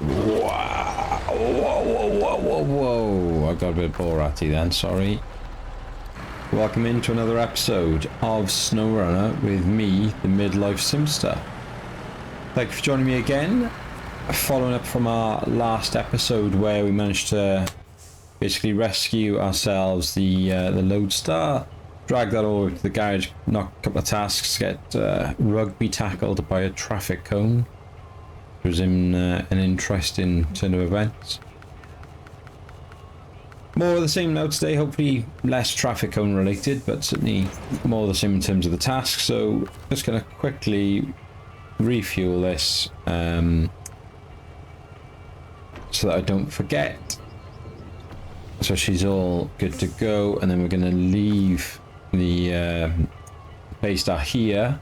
Wow. Whoa. I got a bit Boratty then, sorry. Welcome into another episode of Snowrunner with me, the Midlife Simster. Thank you for joining me again. Following up from our last episode where we managed to basically rescue ourselves the Lodestar, drag that over to the garage, knock a couple of tasks, get rugby tackled by a traffic cone. It was in an interesting turn of events. More of the same now today, hopefully less traffic cone related, but certainly more of the same in terms of the tasks. So just going to quickly refuel this so that I don't forget. So she's all good to go, and then we're going to leave the Baystar here,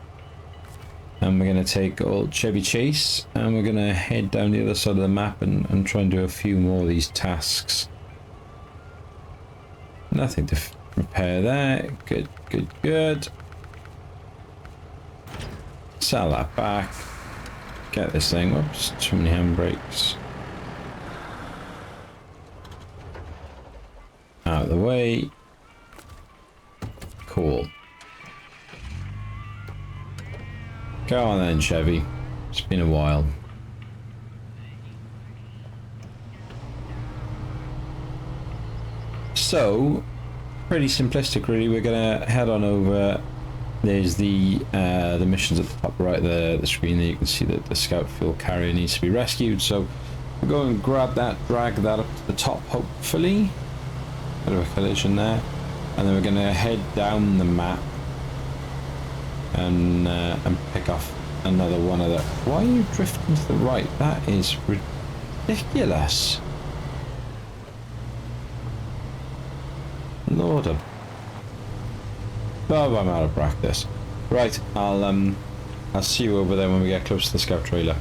and we're going to take old Chevy Chase, and we're going to head down the other side of the map and try and do a few more of these tasks. Nothing to repair there. Good. Sell that back. Get this thing. Whoops, too many handbrakes. Out of the way. Cool. Go on then, Chevy. It's been a while. So, pretty simplistic really. We're gonna head on over. There's the missions at the top right of the screen there. You can see that the scout fuel carrier needs to be rescued. So we'll go and grab that, drag that up to the top hopefully. Bit of a collision there. And then we're gonna head down the map and pick off another one of the... Why are you drifting to the right? That is ridiculous. Lord of... Oh, I'm out of practice. Right, I'll see you over there when we get close to the scout trailer.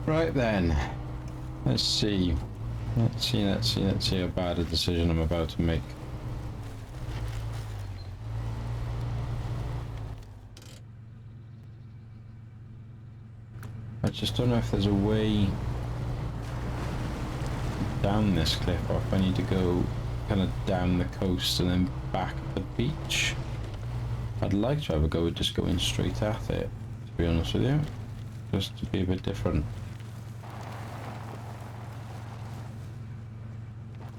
Right then. Let's see how bad a decision I'm about to make. I just don't know if there's a way down this cliff, or if I need to go kind of down the coast and then back at the beach. I'd like to have a go at just going straight at it, to be honest with you, just to be a bit different.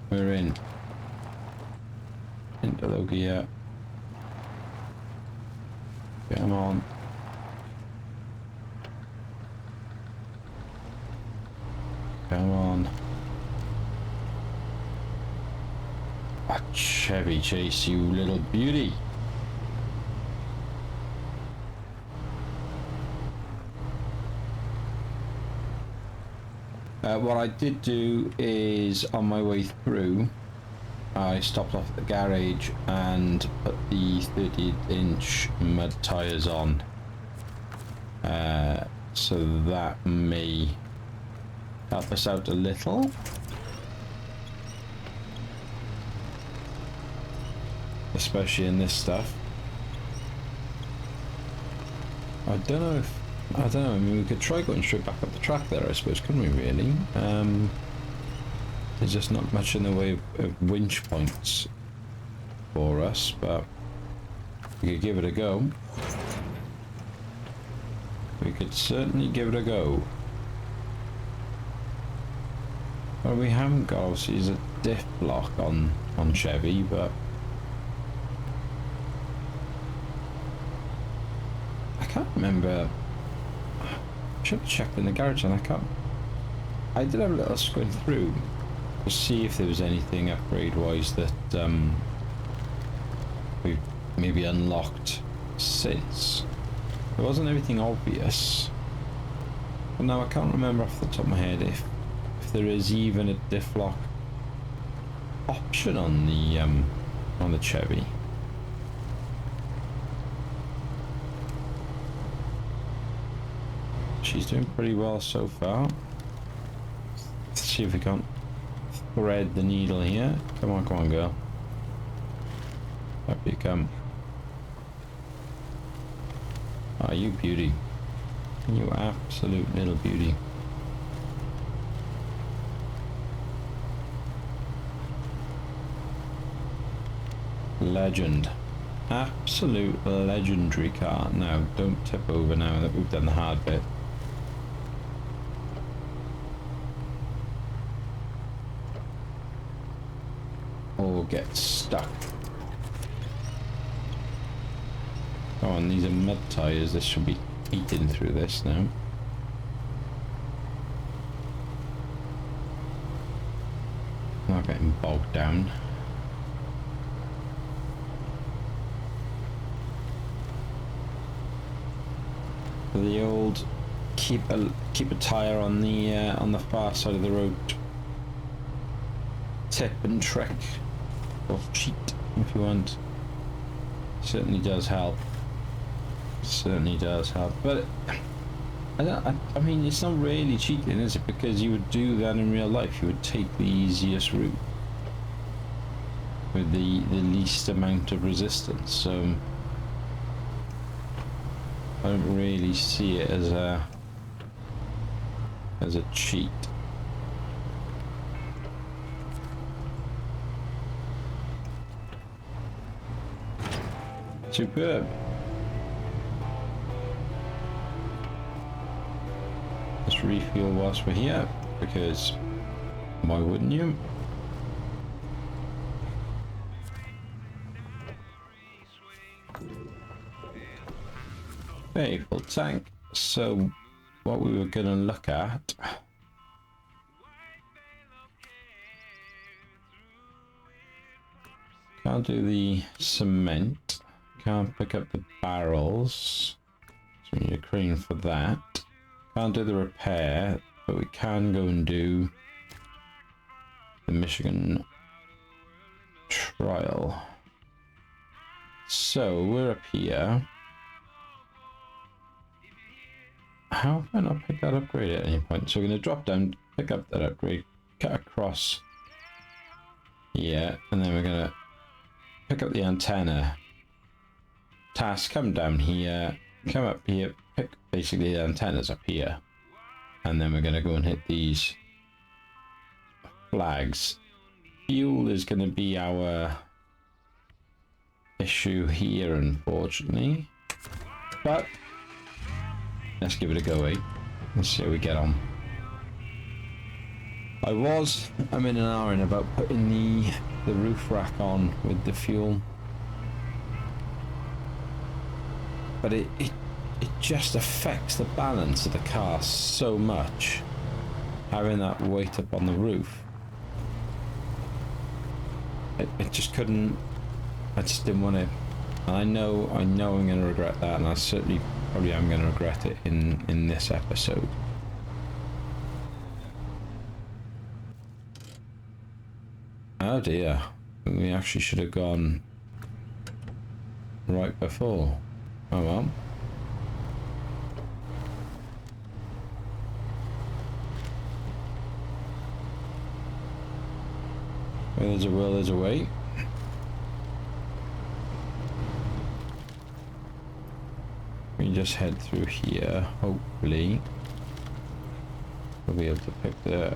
We're in. Into Logia. Come on. Come on. A Chevy Chase, you little beauty. What I did do is, on my way through, I stopped off at the garage and put the 30-inch mud tyres on. So that may help us out a little. Especially in this stuff. I don't know, I mean, we could try going straight back up the track there, I suppose, couldn't we, really? There's just not much in the way of winch points for us, but we could give it a go. We could certainly give it a go. Well, we haven't got, obviously, there's a diff block on Chevy, but I can't remember. I should have checked in the garage, and I did have a little squint through to see if there was anything upgrade-wise that we've maybe unlocked since. There wasn't anything obvious. But now I can't remember off the top of my head if there is even a diff lock option on the Chevy. She's doing pretty well so far. see if we can't thread the needle here. Come on, girl. Up you come. Ah, you beauty. You absolute little beauty. Legend. Absolute legendary car. Now, don't tip over now that we've done the hard bit. Or get stuck. Oh, and these are mud tyres. This should be eating through this now. Not getting bogged down. The old keep a tyre on the far side of the road tip and trick, or cheat if you want. Certainly does help. Certainly does help. But I mean, it's not really cheating, is it? Because you would do that in real life. You would take the easiest route with the least amount of resistance. So I don't really see it as a cheat. Superb. Let's refuel whilst we're here, because why wouldn't you? Okay, full tank. So what we were going to look at, can't do the cement, can't pick up the barrels, so we need a crane for that. Can't do the repair, but we can go and do the Michigan trial. So we're up here. How have I not picked that upgrade at any point? So we're going to drop down, pick up that upgrade, cut across here, and then we're going to pick up the antenna. Task, come down here, come up here, pick basically the antennas up here, and then we're going to go and hit these flags. Fuel is going to be our issue here, unfortunately, but let's give it a go, eh? Let's see how we get on. I'm in an hour in about putting the roof rack on with the fuel, but it just affects the balance of the car so much, having that weight up on the roof. It just couldn't. I just didn't want to. And I know I'm going to regret that, and I certainly probably am going to regret it in this episode. Oh dear, we actually should have gone right before. Oh well. Where there's a will, there's a way. We just head through here. Hopefully we'll be able to pick the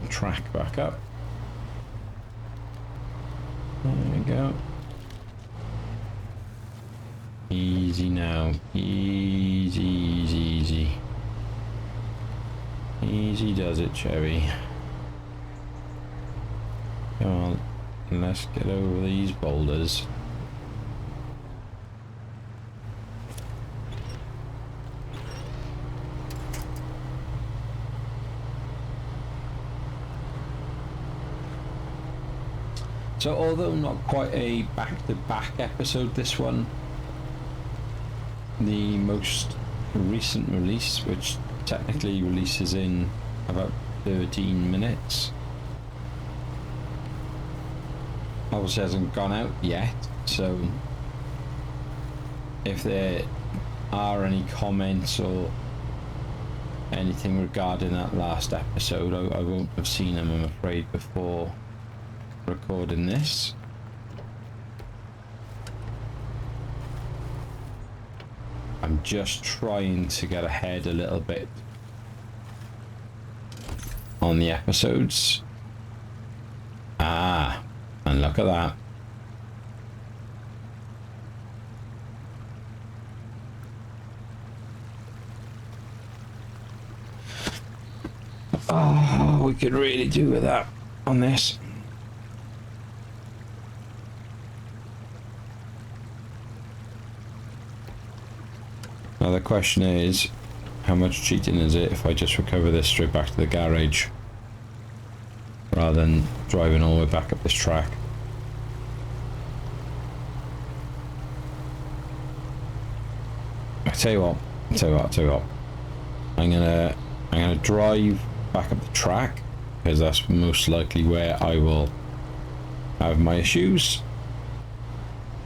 track back up. There we go. Easy now. Easy, easy, easy. Easy does it, Chevy. Come on, let's get over these boulders. So although not quite a back-to-back episode, this one, the most recent release, which technically releases in about 13 minutes, obviously hasn't gone out yet, so if there are any comments or anything regarding that last episode. I won't have seen them, I'm afraid, before recording this. I'm just trying to get ahead a little bit on the episodes. Ah, and look at that. Oh, we could really do with that on this. Now the question is, how much cheating is it if I just recover this straight back to the garage rather than driving all the way back up this track? I tell you what. I'm gonna drive back up the track because that's most likely where I will have my issues.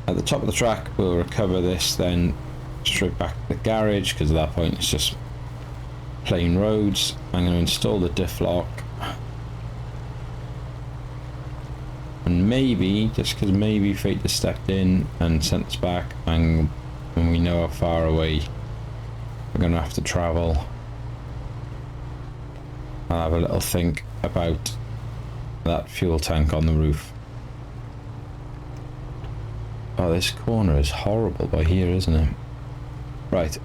At the top of the track, we'll recover this, then straight back to the garage because at that point it's just plain roads. I'm going to install the diff lock, and maybe, just because maybe fate has stepped in and sent us back, and when we know how far away we're going to have to travel, I'll have a little think about that fuel tank on the roof. Oh, this corner is horrible by here, isn't it? Right,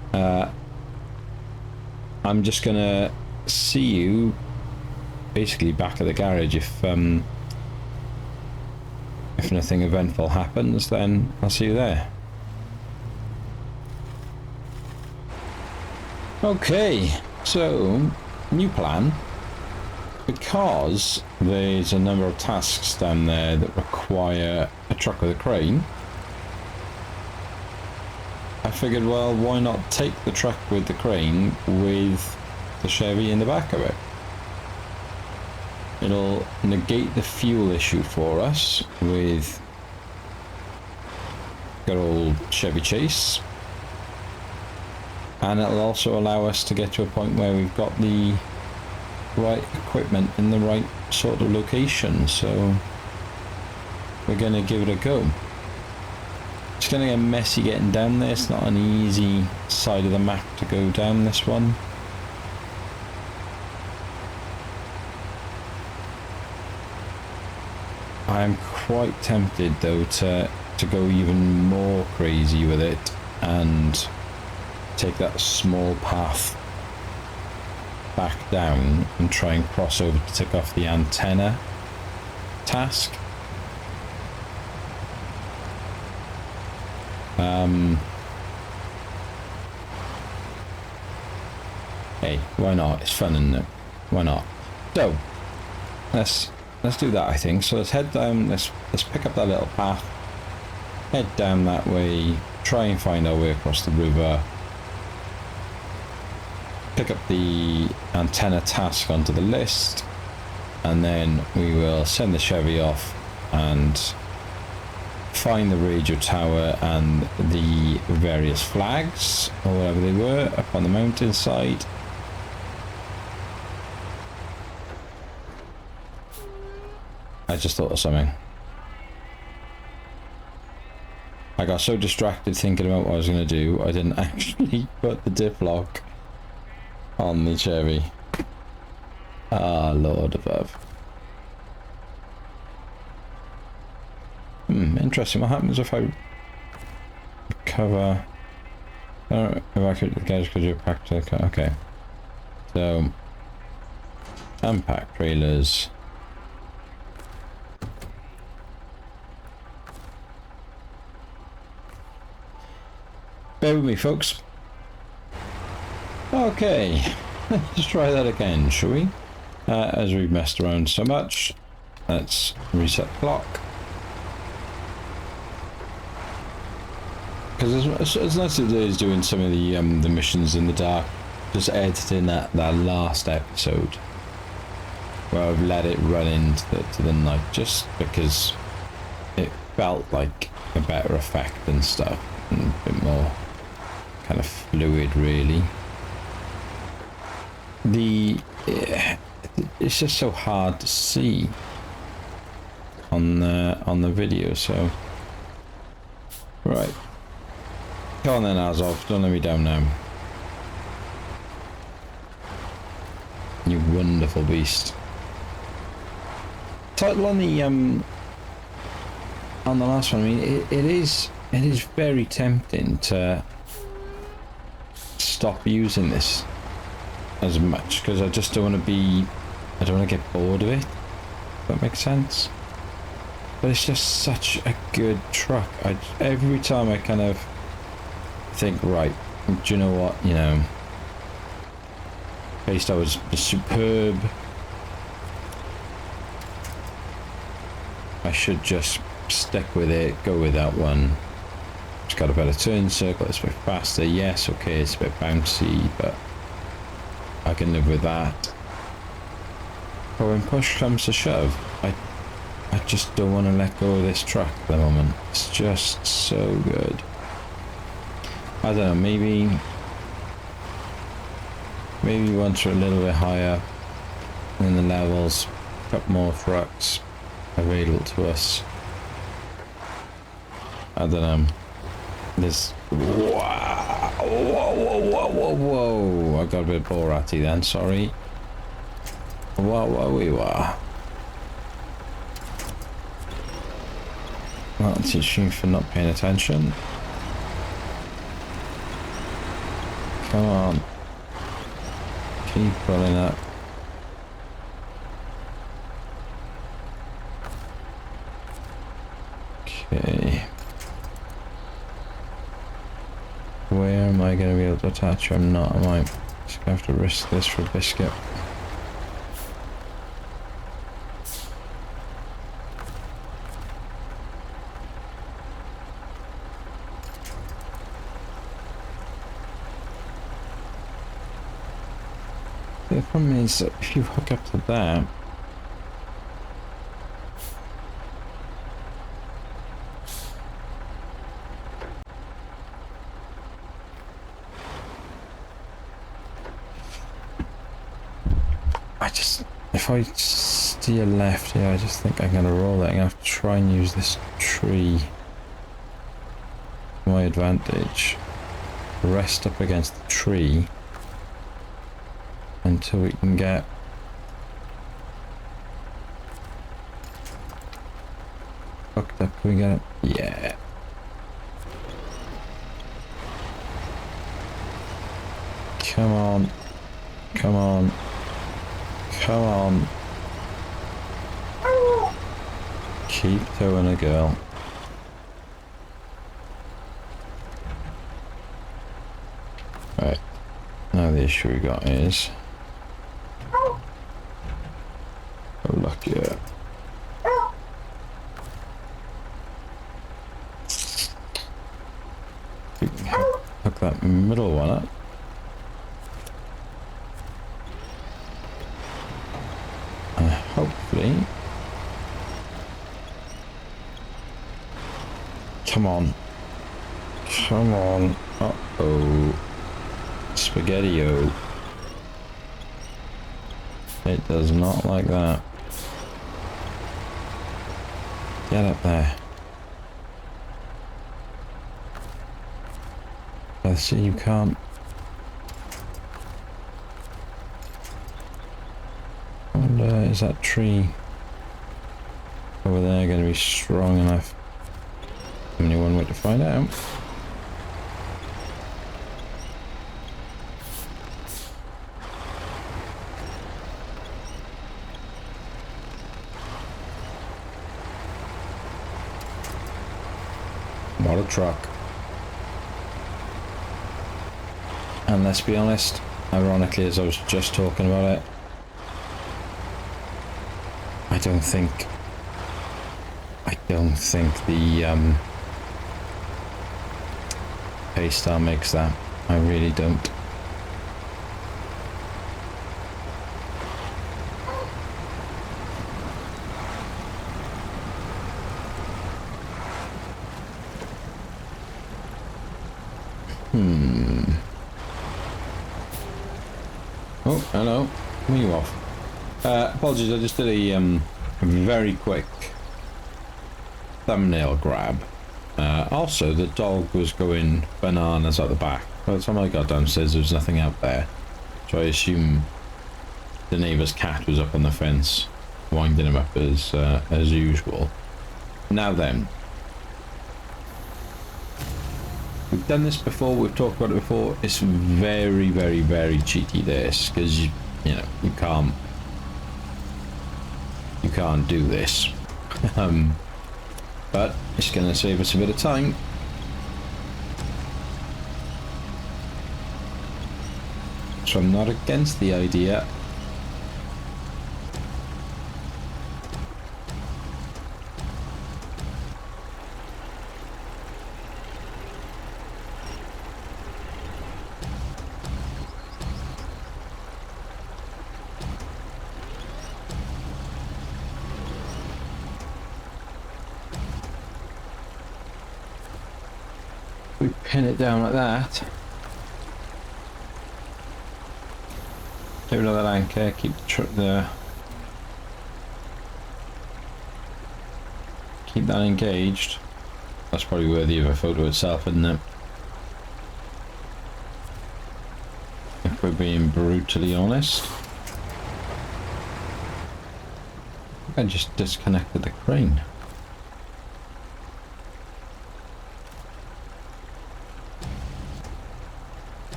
I'm just gonna see you basically back at the garage. If nothing eventful happens, then I'll see you there. Okay, so new plan. Because there's a number of tasks down there that require a truck with a crane, I figured, well, why not take the truck with the crane with the Chevy in the back of it? It'll negate the fuel issue for us with good old Chevy Chase, and it'll also allow us to get to a point where we've got the right equipment in the right sort of location. So we're going to give it a go. It's going to get messy getting down there. It's not an easy side of the map to go down, this one. I am quite tempted though to go even more crazy with it and take that small path back down and try and cross over to tick off the antenna task. Hey, why not? It's fun, isn't it? Why not? So let's do that, I think. So let's head down, let's pick up that little path, head down that way, try and find our way across the river, pick up the antenna task onto the list, and then we will send the Chevy off and find the radio tower and the various flags, or whatever they were, up on the mountainside. I just thought of something. I got so distracted thinking about what I was going to do, I didn't actually put the diff lock on the Chevy. Ah, Lord above. Interesting. What happens if I cover? Evacuate the garage because you're packed to the car. Okay. So, unpack trailers. Bear with me, folks. Okay, let's try that again, shall we? As we've messed around so much, let's reset the clock. Because as nice as it is doing some of the missions in the dark, just editing that last episode where I've let it run into the night, just because it felt like a better effect and stuff, and a bit more kind of fluid, really. it's just so hard to see on the video. So right, come on then, Azov, don't let me down now, you wonderful beast. Title on the last one, I mean, it is very tempting to stop using this as much, because I just don't want to I don't want to get bored of it, if that makes sense. But it's just such a good truck. Every time I kind of think, right, do you know what, you know, K-Star was superb, I should just stick with it, go with that one. It's got a better turn circle, it's a bit faster, yes, okay, it's a bit bouncy, but I can live with that. But when push comes to shove, I just don't want to let go of this truck at the moment. It's just so good. I don't know, maybe once we're a little bit higher in the levels, a couple more trucks available to us. I don't know. This, wow, whoa, I got a bit Boratty then, sorry. Whoa. Well, that's teaching for not paying attention. Come on. Keep pulling up. Okay. Where am I going to be able to attach? I'm not. I might just have to risk this for a biscuit. The problem is that if you hook up to that, if I steer left here, I just think I'm going to roll that. I'm going to have to try and use this tree to my advantage. Rest up against the tree until we can get hooked up. Can we get it? Yeah. Come on. Come on. Come on. Keep towing a girl. Right. Now the issue we got is... oh, look, yeah. We can hook that middle one up. Hopefully. Come on. Come on. Uh-oh. Spaghetti-o. It does not like that. Get up there. I see you can't. Is that tree over there going to be strong enough? Only one way to find out. What a truck. And let's be honest, ironically, as I was just talking about it, I don't think the K-Star makes that. I really don't. Oh, hello. Come you off. Apologies, I just did a very quick thumbnail grab. Also, the dog was going bananas at the back. By the time I got downstairs, there was nothing out there. So I assume the neighbour's cat was up on the fence, winding him up as usual. Now then. We've done this before, we've talked about it before. It's very, very, very cheaty, this, because you know, you can't do this. But it's going to save us a bit of time. So I'm not against the idea. We pin it down like that. Get rid of that anchor, keep the truck there. Keep that engaged. That's probably worthy of a photo itself, isn't it? If we're being brutally honest. I just disconnected the crane.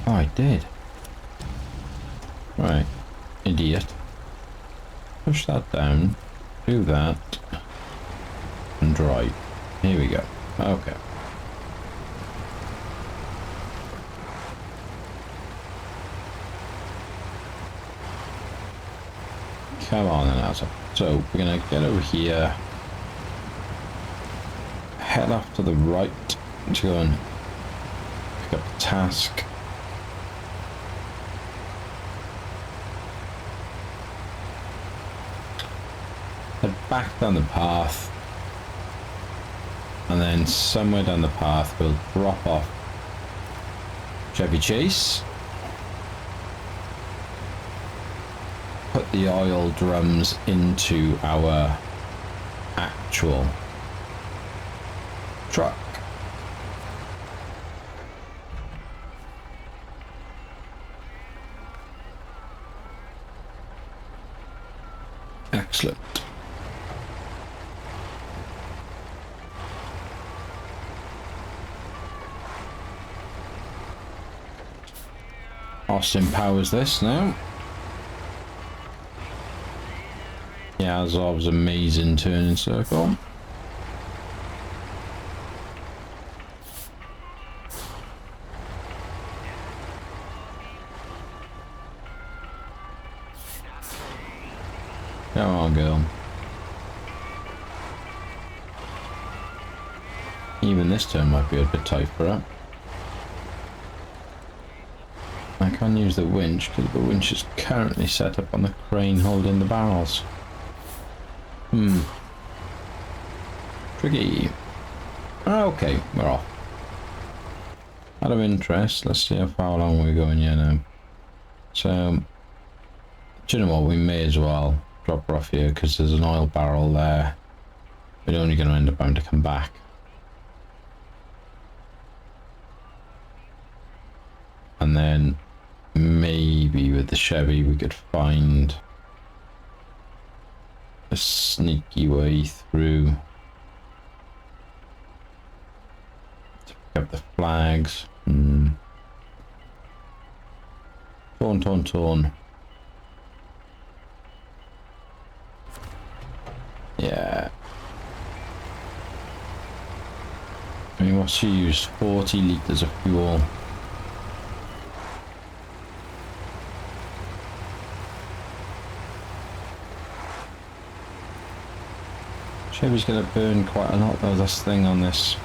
Oh, I did. Right, idiot. Push that down, do that, and drive. Here we go. Okay. Come on then, Azov. So we're gonna get over here, head off to the right to go and pick up the task. Head back down the path, and then somewhere down the path we'll drop off Chevy Chase, put the oil drums into our actual truck. Excellent. Austin powers this now. Yeah, Azov's amazing turning circle. Come on, girl. Even this turn might be a bit tight for her. I can't use the winch because the winch is currently set up on the crane holding the barrels. Tricky. Okay, we're off. Out of interest, let's see how far along we're going here now. So, do you know what, we may as well drop her off here because there's an oil barrel there. We're only going to end up having to come back. And then maybe with the Chevy we could find a sneaky way through to pick up the flags. Torn. Yeah. I mean, what she used? 40 litres of fuel. Chevy's going to burn quite a lot though, this thing on this.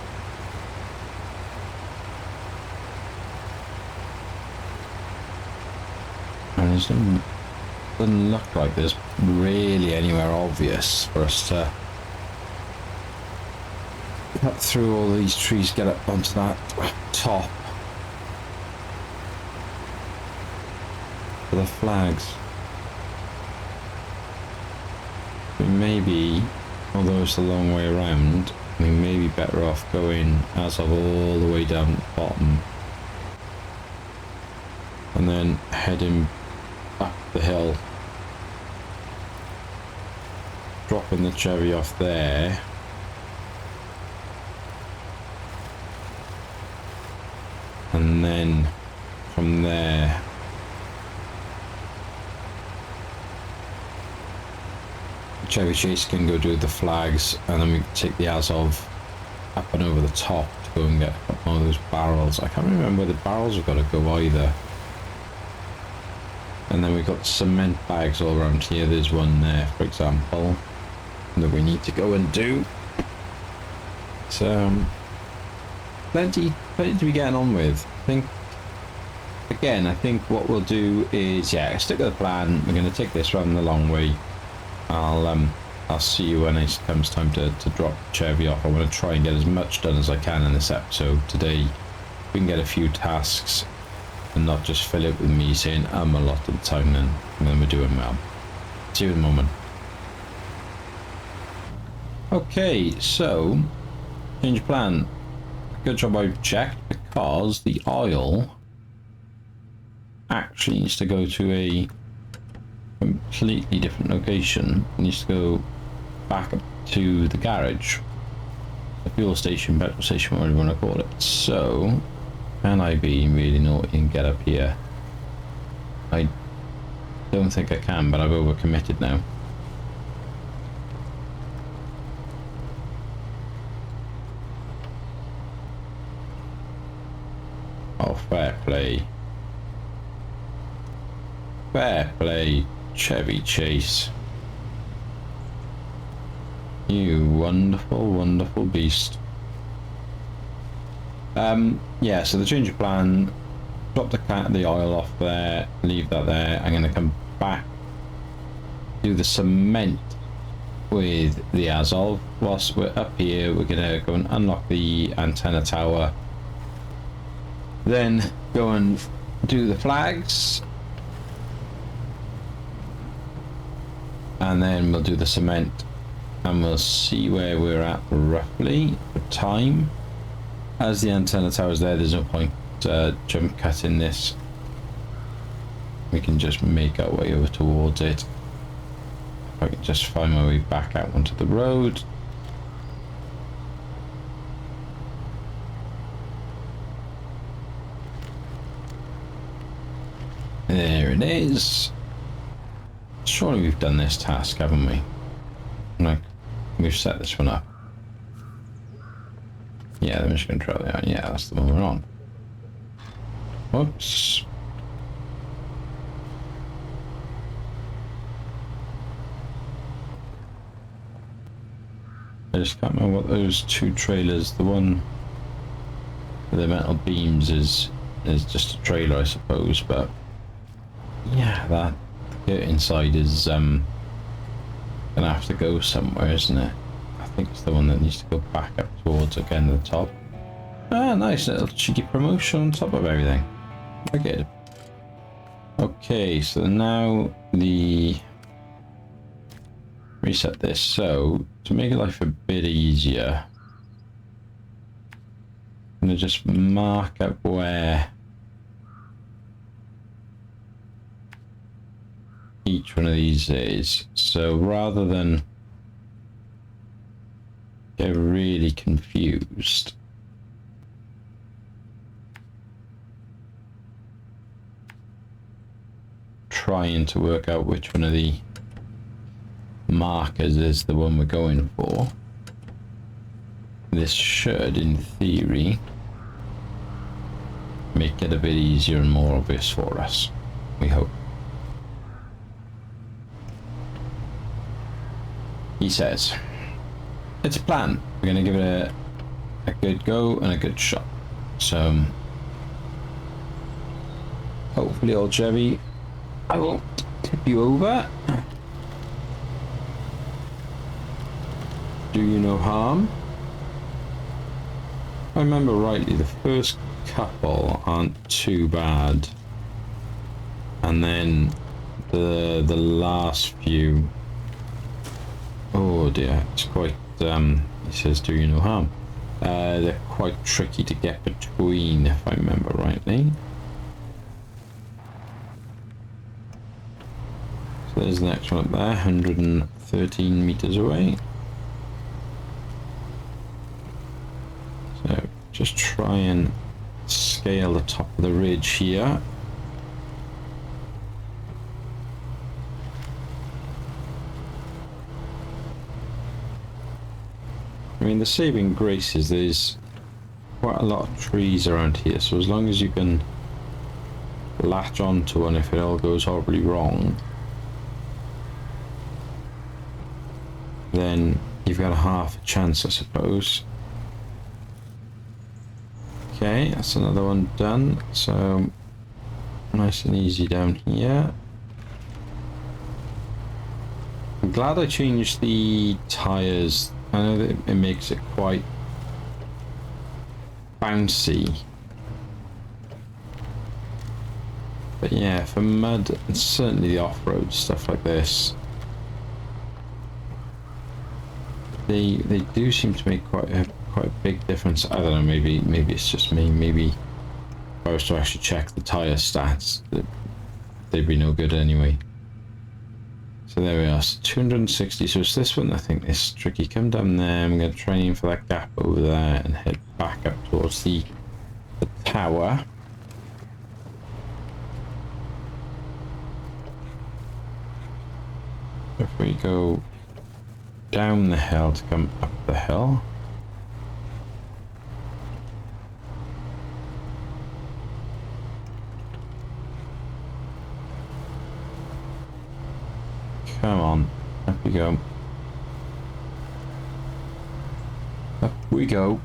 And it doesn't look like there's really anywhere obvious for us to cut through all these trees, get up onto that top. for the flags. We may be, although it's a long way around, we may be better off going Azov all the way down the bottom and then heading up the hill, dropping the Chevy off there, and then from there Chevy Chase can go do the flags, and then we can take the Azov up and over the top to go and get one of those barrels. I can't remember where the barrels have got to go either. And then we've got cement bags all around here. There's one there, for example, that we need to go and do. So plenty to be getting on with. I think what we'll do is, yeah, stick to the plan. We're going to take this round the long way. I'll see you when it comes time to drop Chevy off. I want to try and get as much done as I can in this episode today. We can get a few tasks and not just fill it with me saying a lot of the time, and then we're doing well. See you in a moment. Okay, so change of plan. Good job I've checked, because the oil actually needs to go to a completely different location. It needs to go back up to the garage, the fuel station, petrol station, whatever you want to call it. So can I be really naughty and get up here? I don't think I can, but I've overcommitted now. Oh, fair play. Fair play, Chevy Chase. You wonderful, wonderful beast. Yeah, so the change of plan, drop the oil off there, leave that there. I'm going to come back, do the cement with the Azov. Whilst we're up here, we're going to go and unlock the antenna tower, then go and do the flags, and then we'll do the cement, and we'll see where we're at roughly for time. As the antenna tower's there, there's no point jump cutting this. We can just make our way over towards it. If I can just find my way back out onto the road. There it is. Surely we've done this task, haven't we? Like, we've set this one up. Yeah, the mission control. Yeah, that's the one we're on. Whoops. I just can't remember what those two trailers, the one with the metal beams is just a trailer, I suppose, but yeah, that inside is gonna have to go somewhere, isn't it? I think it's the one that needs to go back up towards again the top. Ah, nice little cheeky promotion on top of everything. Very good. Okay, so now the reset this. So to make life a bit easier, I'm gonna just mark up where each one of these is. So rather than get really confused, trying to work out which one of the markers is the one we're going for, this should, in theory, make it a bit easier and more obvious for us, we hope. He says, it's a plan. We're going to give it a good go and a good shot. So, hopefully, old Chevy, I won't tip you over. Do you no harm? If I remember rightly, the first couple aren't too bad. And then the last few, oh dear, it's quite, he says do you no harm. They're quite tricky to get between, if I remember rightly. So there's the next one up there, 113 meters away. So just try and scale the top of the ridge here. I mean, the saving grace is there's quite a lot of trees around here, so as long as you can latch onto one if it all goes horribly wrong, then you've got a half a chance, I suppose. Okay, that's another one done, so nice and easy down here. I'm glad I changed the tyres. I know that it makes it quite bouncy, but yeah, for mud and certainly the off-road stuff like this, they do seem to make quite a big difference. I don't know, maybe it's just me. Maybe if I was to actually check the tyre stats, they'd be no good anyway. So there we are, so 260, so it's this one. I think this is tricky. Come down there, I'm going to try and aim for that gap over there and head back up towards the tower. If we go down the hill to come up the hill. Come on, up we go. Up we go.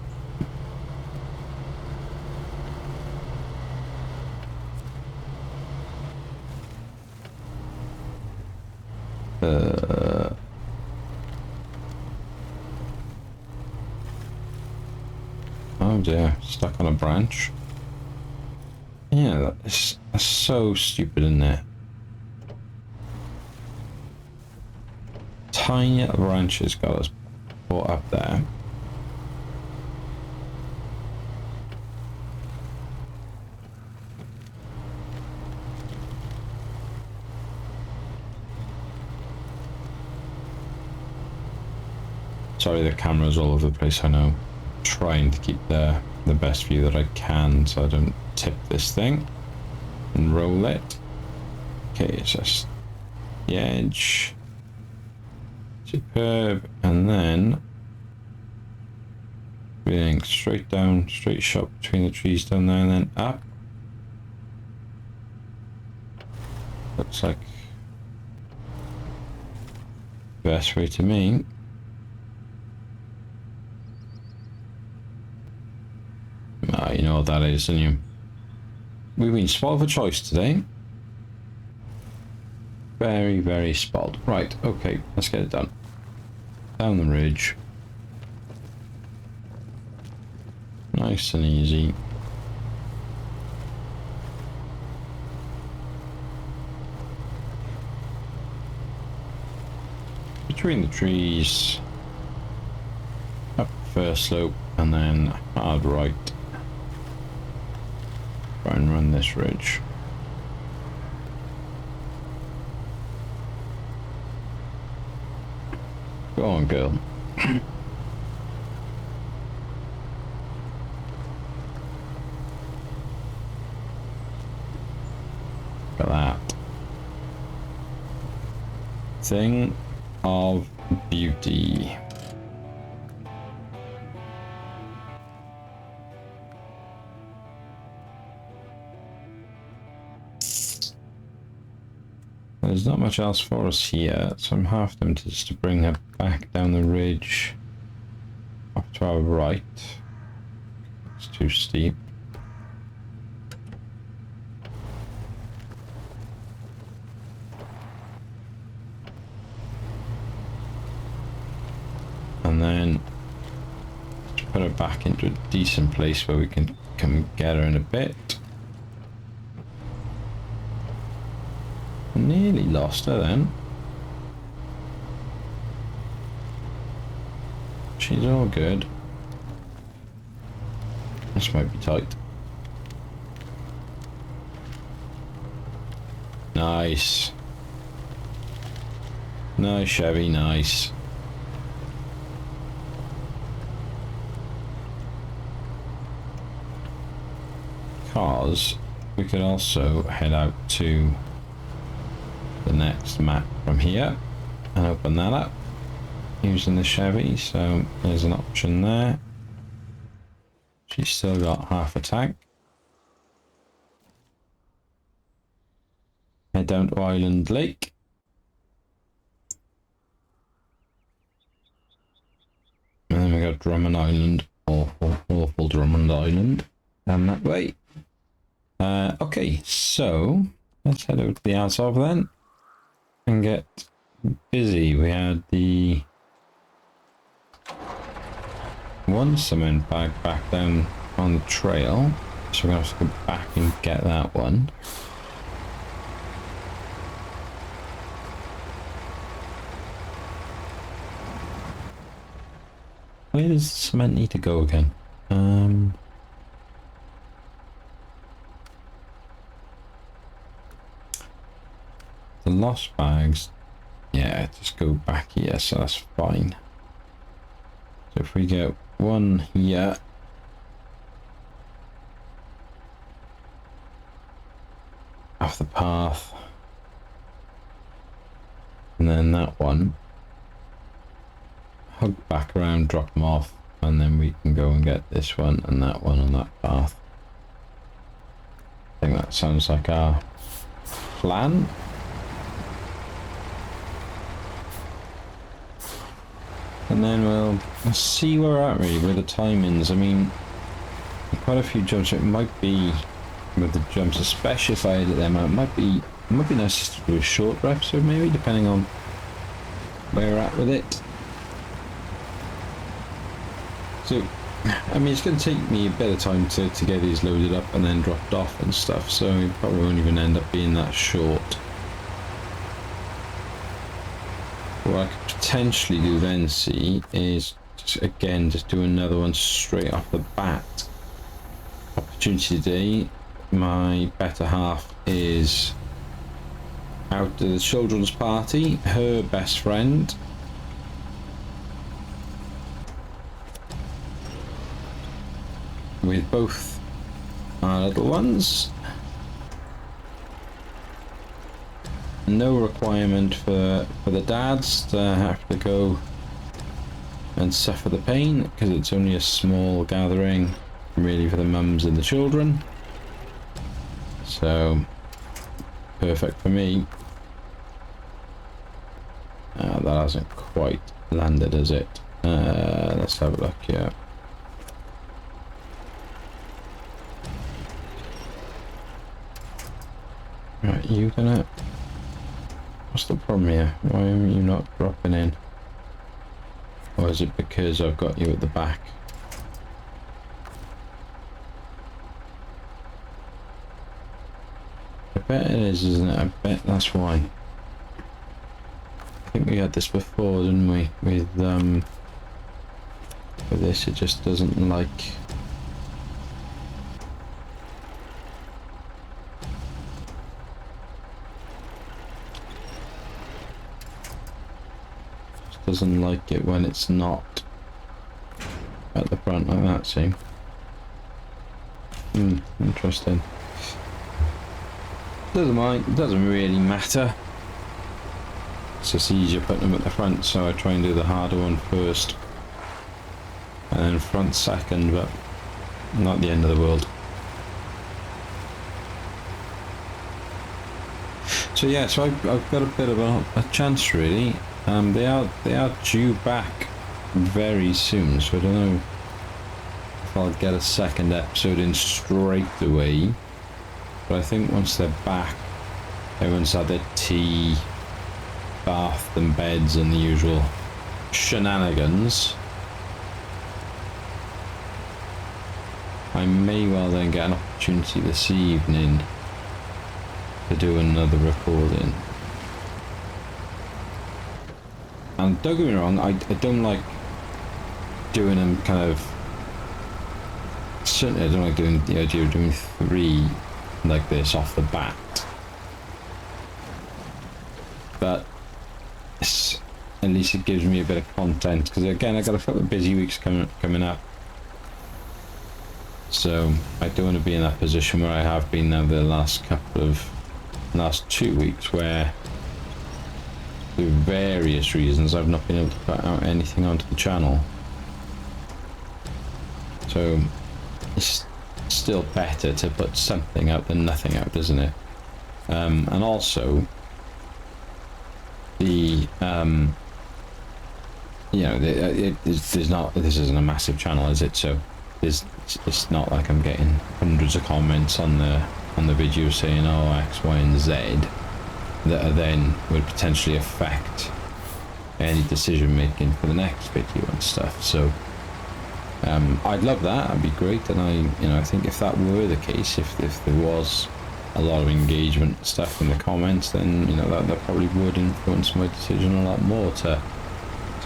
Oh dear, stuck on a branch. Yeah, that's so stupid, isn't it? Tiny little branches got us caught up there. Sorry, the camera's all over the place, I know. Trying to keep the best view that I can so I don't tip this thing and roll it. Okay, it's just the edge. Superb, and then everything straight down, straight shot between the trees down there, and then up. Looks like the best way to me. Ah, you know what that is, don't you? We've been spoiled for choice today. Very, very spoiled. Right, okay, let's get it done. Down the ridge. Nice and easy. Between the trees. Up the first slope and then hard right. Try and run this ridge. Go on, girl. Look at that. Thing of beauty. There's not much else for us here, so I'm half tempted just to bring her back down the ridge off to our right. It's too steep. And then to put her back into a decent place where we can come get her in a bit. nearly lost her then. She's all good. This might be tight. Nice. Nice, Chevy, nice. Because we could also head out to the next map from here and open that up using the Chevy. So there's an option there. She's still got half a tank. Head down to Island Lake. And then we got Drummond Island. Awful, awful Drummond Island. Down that way. Okay, so let's head over to the Azov then and get busy. We had the one cement bag back down on the trail, so we're going to have to go back and get that one. Where does the cement need to go again? The lost bags, yeah, just go back here, so that's fine. So if we get one here, off the path, and then that one, hug back around, drop them off, and then we can go and get this one and that one on that path. I think that sounds like our plan. And then we'll see where we're at really with the timings. I mean, quite a few jumps. It might be with the jumps, especially if I edit them out. It might be nice just to do a shorter episode, maybe, depending on where we're at with it. So, I mean, it's going to take me a bit of time to get these loaded up and then dropped off and stuff. So it probably won't even end up being that short. What I could potentially do then, see, is just do another one straight off the bat. Opportunity today, my better half is out to the children's party. Her best friend with both our little ones. No requirement for the dads to have to go and suffer the pain, because it's only a small gathering really for the mums and the children. So perfect for me. That hasn't quite landed, has it? Let's have a look here. Right, you gonna... What's the problem here? Why are you not dropping in? Or is it because I've got you at the back? I bet it is, isn't it? I bet that's why. I think we had this before, didn't we? With this, it just doesn't like... doesn't like it when it's not at the front like that, see? Interesting. Doesn't mind, it doesn't really matter. It's just easier putting them at the front, so I try and do the harder one first. And then front second, but not the end of the world. So yeah, so I've got a bit of a chance really. They are due back very soon, so I don't know if I'll get a second episode in straight away. But I think once they're back, everyone's had their tea, bath and beds and the usual shenanigans. I may well then get an opportunity this evening to do another recording. And don't get me wrong, I don't like doing them kind of, certainly I don't like doing the idea of doing 3 like this off the bat, but at least it gives me a bit of content, because again I got a couple of busy weeks coming up, so I don't want to be in that position where I have been now the last 2 weeks, where for various reasons I've not been able to put out anything onto the channel. So it's still better to put something out than nothing out, isn't it? And also the you know, there's not, this isn't a massive channel, is it? So it's not like I'm getting hundreds of comments on the video saying, oh, X, Y, and Z, that are then would potentially affect any decision making for the next video and stuff. So I'd love that. That'd be great. And I think if that were the case, if there was a lot of engagement and stuff in the comments, then that probably would influence my decision a lot more to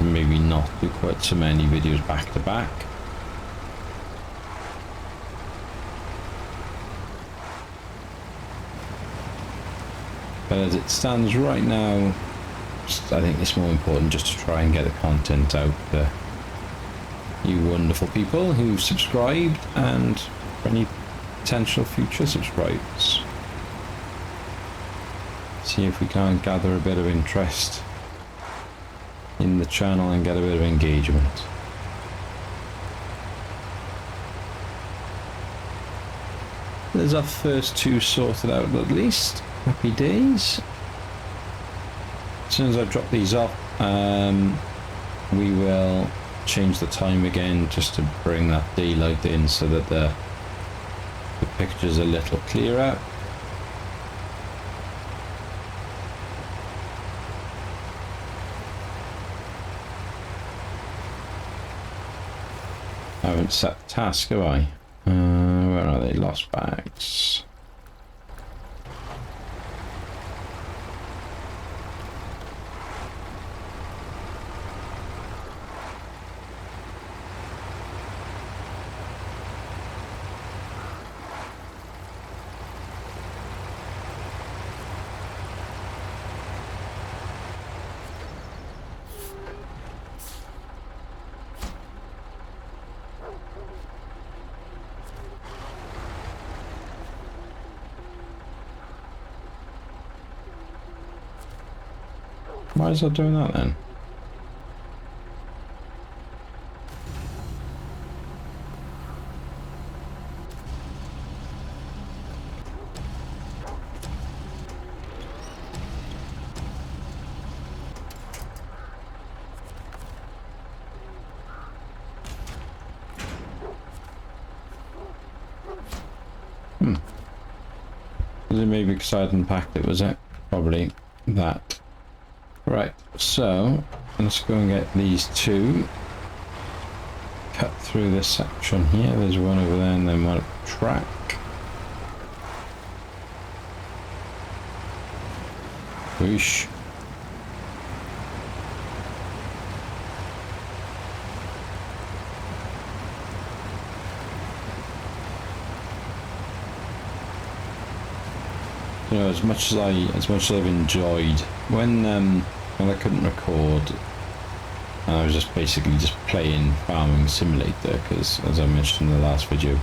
maybe not do quite so many videos back to back. But as it stands right now, I think it's more important just to try and get the content out to you wonderful people who subscribed, and for any potential future subscribers. See if we can't gather a bit of interest in the channel and get a bit of engagement. There's our first 2 sorted out at least. Happy days. As soon as I drop these off, we will change the time again just to bring that daylight in so that the picture's a little clearer. I haven't set the task, have I? Where are they? Lost bags. Why is that doing that then? Was it maybe because I hadn't packed it, was it? Probably that. Right, so let's go and get these 2. Cut through this section here. There's one over there and then one at the track. Whoosh. As much as I've enjoyed when I couldn't record, and I was just basically playing Farming Simulator, because as I mentioned in the last video,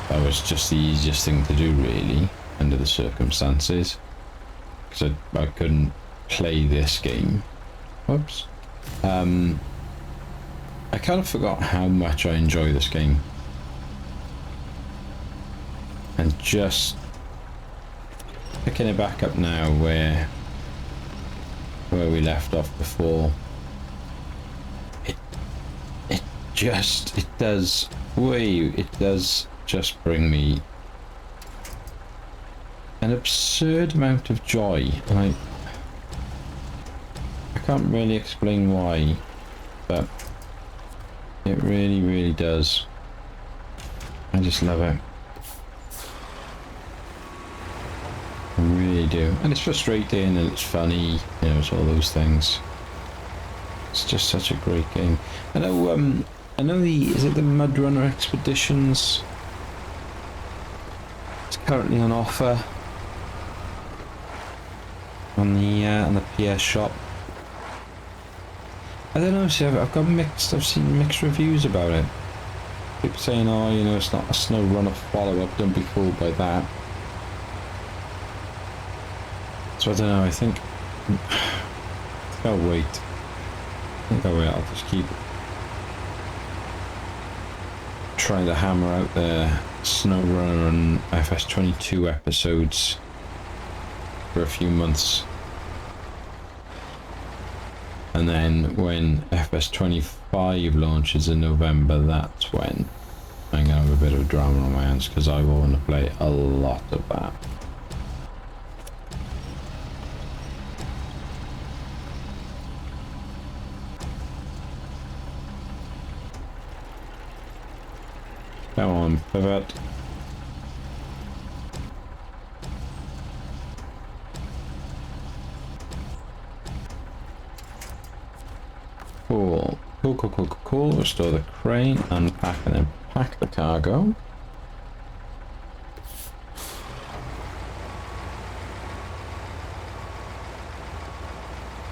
that was just the easiest thing to do really under the circumstances, because I couldn't play this game. Whoops. I kind of forgot how much I enjoy this game, and just picking it back up now where we left off before, it does just bring me an absurd amount of joy, and I can't really explain why, but it really does. I just love it. I really do. And it's frustrating and it's funny, it's all those things. It's just such a great game. I know is it the Mud Runner Expeditions? It's currently on offer on the PS shop. I don't know, see, I've seen mixed reviews about it. People saying, oh, you know, it's not a Snowrunner follow-up, don't be fooled by that. So I don't know, I think I'll wait. I'll just keep trying to hammer out the Snowrunner and FS22 episodes for a few months. And then when FS25 launches in November, that's when I'm going to have a bit of drama on my hands, because I want to play a lot of that. Come on, pivot. Cool. Cool. Restore the crane, unpack and then pack the cargo.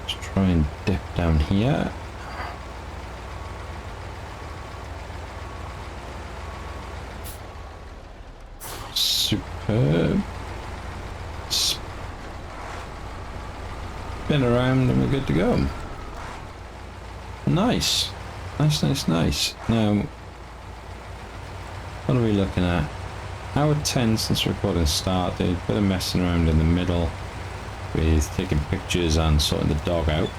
Let's try and dip down here. Superb. Spin around and we're good to go. Nice. Nice. Now, what are we looking at? Hour 10 since recording started. Bit of messing around in the middle with taking pictures and sorting the dog out.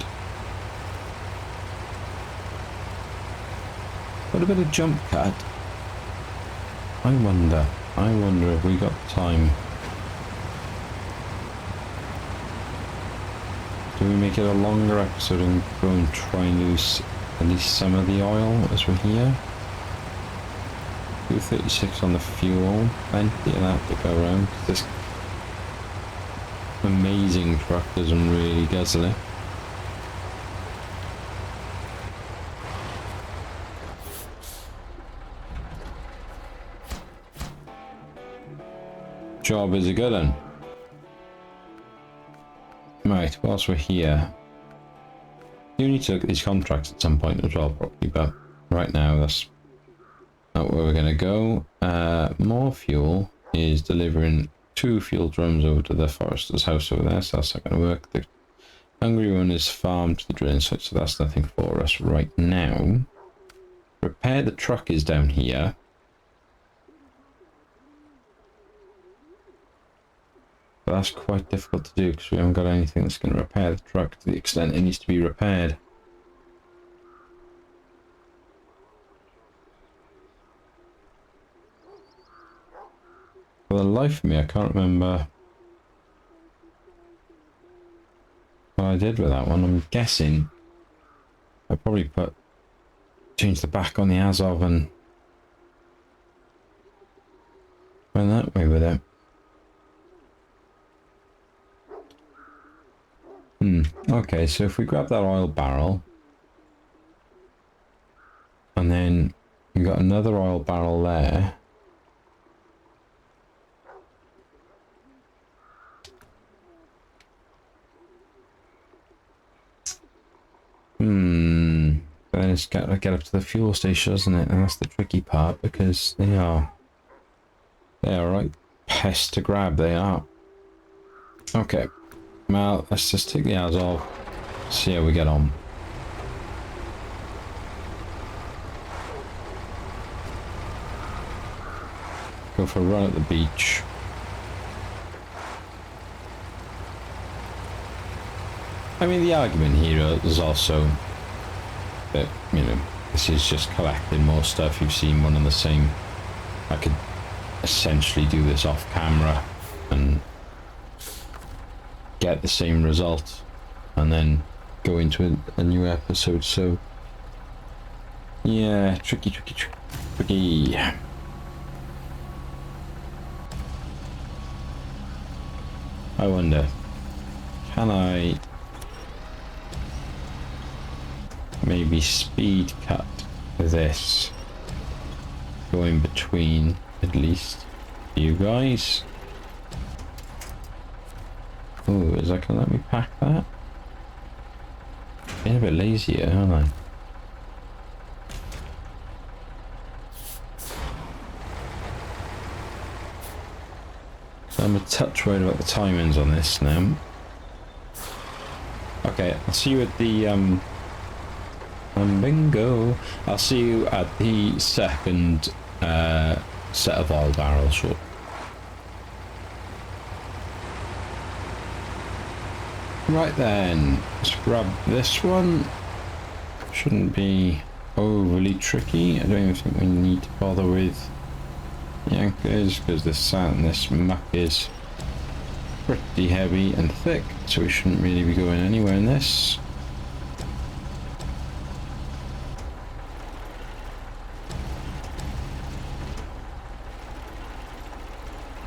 Got a bit of jump cut. I wonder if we got time. Do we make it a longer episode and go and try and lose at least some of the oil as we're here? 236 on the fuel, plenty of that to go around. This amazing truck doesn't really guzzle it. Job is a good one. Right, whilst we're here, you need to look at these contracts at some point as well, probably, but right now that's not where we're going to go. More fuel is delivering 2 fuel drums over to the forester's house over there, so that's not going to work. The hungry one is farmed to the drilling site, so that's nothing for us right now. Repair the truck is down here. But that's quite difficult to do because we haven't got anything that's going to repair the truck to the extent it needs to be repaired. For the life of me, I can't remember what I did with that one. I'm guessing I probably changed the back on the Azov and went that way with it. Okay, so if we grab that oil barrel and then you've got another oil barrel there. Then it's got to get up to the fuel station, doesn't it? And that's the tricky part because they are right pests to grab, they are. Okay. Well, let's just take the Azov, see how we get on. Go for a run at the beach. I mean, the argument here is also that, you know, this is just collecting more stuff. You've seen one and the same. I could essentially do this off camera and get the same result and then go into a new episode. So yeah, tricky. I wonder, can I maybe speed cut this. Go in between, at least. You guys. Oh, is that gonna let me pack that? Being a bit lazy here, aren't I? So I'm a touch worried about the timings on this now. Okay, I'll see you at the bingo. I'll see you at the second set of oil barrels. Sure. Right then, let's grab this one. Shouldn't be overly tricky. I don't even think we need to bother with the anchors because this sand and this muck is pretty heavy and thick, so we shouldn't really be going anywhere in this.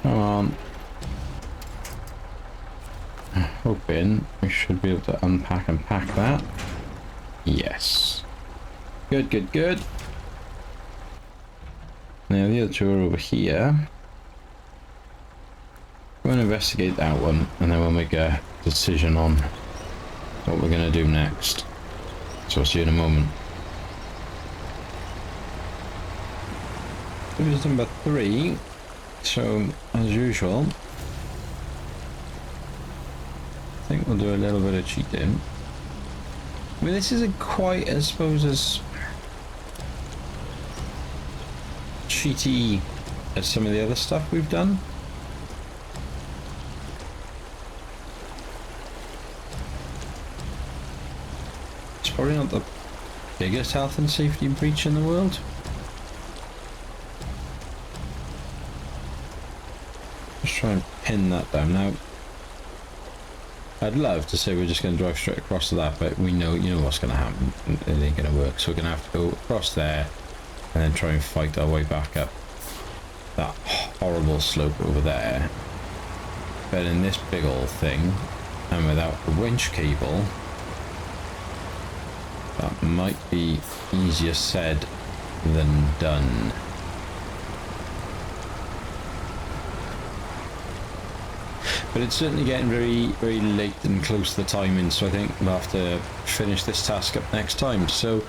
Come on. Hoping we should be able to unpack and pack that. Yes. Good, good, good. Now the other two are over here. We're going to investigate that one and then we'll make a decision on what we're going to do next. So I'll see you in a moment. This is number 3. So as usual, I think we'll do a little bit of cheating. I mean, this isn't quite, I suppose, as cheaty as some of the other stuff we've done. It's probably not the biggest health and safety breach in the world. Just try and pin that down now. I'd love to say we're just going to drive straight across to that, but we know, you know what's going to happen. It ain't going to work. So we're going to have to go across there and then try and fight our way back up that horrible slope over there. But in this big old thing, and without the winch cable, that might be easier said than done. But it's certainly getting very, very late and close to the timing, so I think we'll have to finish this task up next time. So,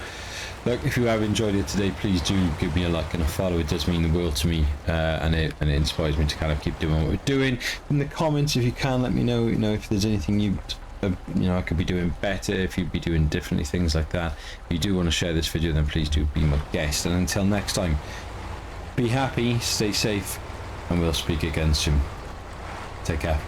look, if you have enjoyed it today, please do give me a like and a follow. It does mean the world to me, and it inspires me to kind of keep doing what we're doing. In the comments, if you can, let me know. You know, if there's anything I could be doing better, if you'd be doing differently, things like that. If you do want to share this video, then please do be my guest. And until next time, be happy, stay safe, and we'll speak again soon. Take care.